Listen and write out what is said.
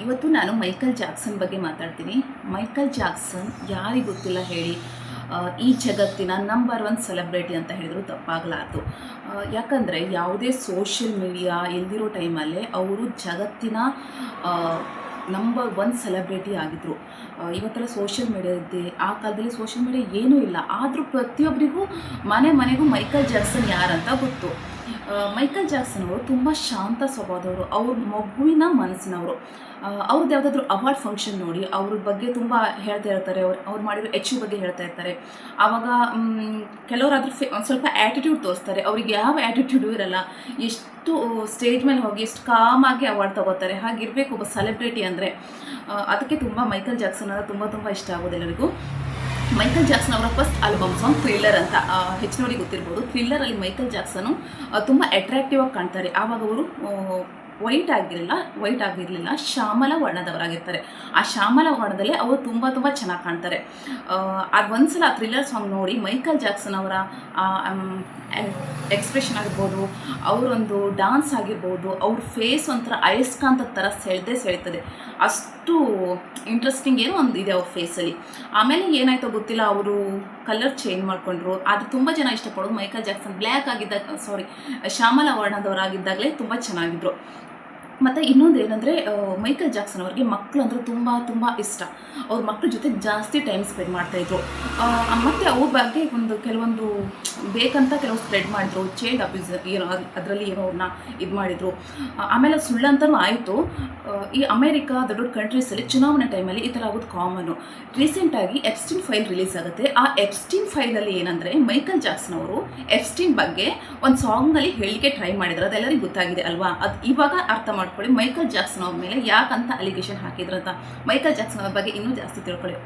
ಇವತ್ತು ನಾನು Michael Jackson ಬಗ್ಗೆ ಮಾತಾಡ್ತೀನಿ. ಮೈಕಲ್ ಜಾಕ್ಸನ್ ಯಾರಿಗೆ ಗೊತ್ತಿಲ್ಲ ಹೇಳಿ. ಈ ಜಗತ್ತಿನ ನಂಬರ್ 1 ಸೆಲೆಬ್ರಿಟಿ ಅಂತ ಹೇಳಿದ್ರು ತಪ್ಪಾಗಲಾರದು. ಯಾಕಂದರೆ ಯಾವುದೇ ಸೋಷಿಯಲ್ ಮೀಡಿಯಾ ಇಲ್ದಿರೋ ಟೈಮಲ್ಲೇ ಅವರು ಜಗತ್ತಿನ ನಂಬರ್ 1 ಸೆಲೆಬ್ರಿಟಿ ಆಗಿದ್ದರು. ಇವತ್ತೆಲ್ಲ ಸೋಷಿಯಲ್ ಮೀಡಿಯಾ ಇದೆ, ಆ ಕಾಲದಲ್ಲಿ ಸೋಷಿಯಲ್ ಮೀಡಿಯಾ ಏನೂ ಇಲ್ಲ. ಆದರೂ ಪ್ರತಿಯೊಬ್ಬರಿಗೂ ಮನೆಗೂ ಮೈಕಲ್ ಜಾಕ್ಸನ್ ಯಾರಂತ ಗೊತ್ತು. ಮೈಕಲ್ ಜಾಕ್ಸನ್ ಅವರು ತುಂಬ ಶಾಂತ ಸ್ವಭಾವದವರು, ಅವ್ರ ಮಗುವಿನ ಮನಸ್ಸಿನವರು. ಅವ್ರದ್ದು ಯಾವುದಾದ್ರೂ ಅವಾರ್ಡ್ ಫಂಕ್ಷನ್ ನೋಡಿ ಅವ್ರ ಬಗ್ಗೆ ತುಂಬ ಹೇಳ್ತಾ ಇರ್ತಾರೆ, ಅವ್ರು ಮಾಡಿರೋ ಅಚೀವ್ ಬಗ್ಗೆ ಹೇಳ್ತಾ ಇರ್ತಾರೆ. ಆವಾಗ ಕೆಲವರಾದ್ರೂ ಒಂದು ಸ್ವಲ್ಪ ಆ್ಯಟಿಟ್ಯೂಡ್ ತೋರಿಸ್ತಾರೆ, ಅವ್ರಿಗೆ ಯಾವ ಆ್ಯಟಿಟ್ಯೂಡು ಇರಲ್ಲ. ಎಷ್ಟು ಸ್ಟೇಜ್ ಮೇಲೆ ಹೋಗಿ ಎಷ್ಟು ಕಾಮಾಗಿ ಅವಾರ್ಡ್ ತಗೋತಾರೆ. ಹಾಗಿರಬೇಕು ಒಬ್ಬ ಸೆಲೆಬ್ರಿಟಿ ಅಂದರೆ. ಅದಕ್ಕೆ ತುಂಬ ಮೈಕಲ್ ಜಾಕ್ಸನ್ ಅಂದರೆ ತುಂಬ ಇಷ್ಟ ಆಗೋದು ಎಲ್ಲರಿಗೂ. ಮೈಕಲ್ ಜಾಕ್ಸನ್ ಅವರ ಫಸ್ಟ್ ಆಲ್ಬಮ್ ಸಾಂಗ್ ಥ್ರಿಲ್ಲರ್ ಅಂತ ಹೆಚ್ಚಿನವರಿಗೆ ಗೊತ್ತಿರ್ಬೋದು. ಥ್ರಿಲ್ಲರಲ್ಲಿ ಮೈಕಲ್ ಜಾಕ್ಸನು ತುಂಬ ಅಟ್ರಾಕ್ಟಿವ್ ಆಗಿ ಕಾಣ್ತಾರೆ. ಆವಾಗ ಅವರು ವೈಟ್ ಆಗಿರಲಿಲ್ಲ, ಶ್ಯಾಮಲ ವರ್ಣದವರಾಗಿರ್ತಾರೆ. ಆ ಶ್ಯಾಮಲ ವರ್ಣದಲ್ಲಿ ಅವರು ತುಂಬ ಚೆನ್ನಾಗಿ ಕಾಣ್ತಾರೆ. ಅದು ಒಂದ್ಸಲ ಆ ಥ್ರಿಲ್ಲರ್ ಸಾಂಗ್ ನೋಡಿ ಮೈಕಲ್ ಜಾಕ್ಸನ್ ಅವರ ಎಕ್ಸ್ಪ್ರೆಷನ್ ಆಗಿರ್ಬೋದು, ಅವರೊಂದು ಡಾನ್ಸ್ ಆಗಿರ್ಬೋದು, ಅವ್ರ ಫೇಸ್ ಒಂಥರ ಅಯಸ್ಕಾಂತದ ಥರ ಸೆಳೀತದೆ. ಅಷ್ಟು ಇಂಟ್ರೆಸ್ಟಿಂಗ್ ಏನೋ ಒಂದು ಇದೆ ಅವ್ರ ಫೇಸಲ್ಲಿ. ಆಮೇಲೆ ಏನಾಯ್ತೋ ಗೊತ್ತಿಲ್ಲ, ಅವರು ಕಲರ್ ಚೇಂಜ್ ಮಾಡಿಕೊಂಡ್ರು. ಆದರೆ ತುಂಬ ಜನ ಇಷ್ಟಪಡೋದು ಮೈಕಲ್ ಜಾಕ್ಸನ್ ಬ್ಲ್ಯಾಕ್ ಆಗಿದ್ದಾಗ, ಶ್ಯಾಮಲ ವರ್ಣದವರಾಗಿದ್ದಾಗಲೇ ತುಂಬ ಚೆನ್ನಾಗಿದ್ರು. ಮತ್ತು ಇನ್ನೊಂದು ಏನಂದರೆ, ಮೈಕಲ್ ಜಾಕ್ಸನ್ ಅವ್ರಿಗೆ ಮಕ್ಕಳು ಅಂದರೆ ತುಂಬ ಇಷ್ಟ. ಅವ್ರ ಮಕ್ಕಳ ಜೊತೆ ಜಾಸ್ತಿ ಟೈಮ್ ಸ್ಪೆಂಡ್ ಮಾಡ್ತಾಯಿದ್ರು. ಮತ್ತು ಅವ್ರ ಬಗ್ಗೆ ಕೆಲವೊಂದು ಬೇಕಂತ ಕೆಲವು ಸ್ಪ್ರೆಡ್ ಮಾಡಿದ್ರು. ಚೈಲ್ಡ್ ಅಬ್ಯೂಸ್ ಅದರಲ್ಲಿ ಅವ್ರನ್ನ ಇದು ಮಾಡಿದರು. ಆಮೇಲೆ ಸುಳ್ಳಂತನೂ ಆಯಿತು. ಈ ಅಮೇರಿಕಾ ದೊಡ್ಡ ಕಂಟ್ರೀಸಲ್ಲಿ ಚುನಾವಣೆ ಟೈಮಲ್ಲಿ ಈ ಥರ ಆಗೋದು ಕಾಮನು. ರೀಸೆಂಟಾಗಿ ಎಪ್ಸ್ಟೀನ್ ಫೈಲ್ ರಿಲೀಸ್ ಆಗುತ್ತೆ. ಆ ಎಪ್ಸ್ಟೀನ್ ಫೈಲಲ್ಲಿ ಏನಂದರೆ, ಮೈಕಲ್ ಜಾಕ್ಸನ್ ಅವರು ಎಪ್ಸ್ಟೀನ್ ಬಗ್ಗೆ ಒಂದು ಸಾಂಗ್ನಲ್ಲಿ ಹೇಳಿಕೆ ಟ್ರೈ ಮಾಡಿದ್ರು. ಅದೆಲ್ಲರಿಗೂ ಗೊತ್ತಾಗಿದೆ ಅಲ್ವಾ. ಅದು ಇವಾಗ ಅರ್ಥ ಮಾಡ್ಕೊಳ್ಳಿ ಮೈಕಲ್ ಜಾಕ್ಸನ್ ಅವ್ರ ಮೇಲೆ ಯಾಕಂತ ಅಲಿಗೇಷನ್ ಹಾಕಿದ್ರಂತ. ಮೈಕಲ್ ಜಾಕ್ಸನ್ ಅವ್ರ ಬಗ್ಗೆ ಇನ್ನೂ ಜಾಸ್ತಿ ತಿಳ್ಕೊಳ್ಳಿ.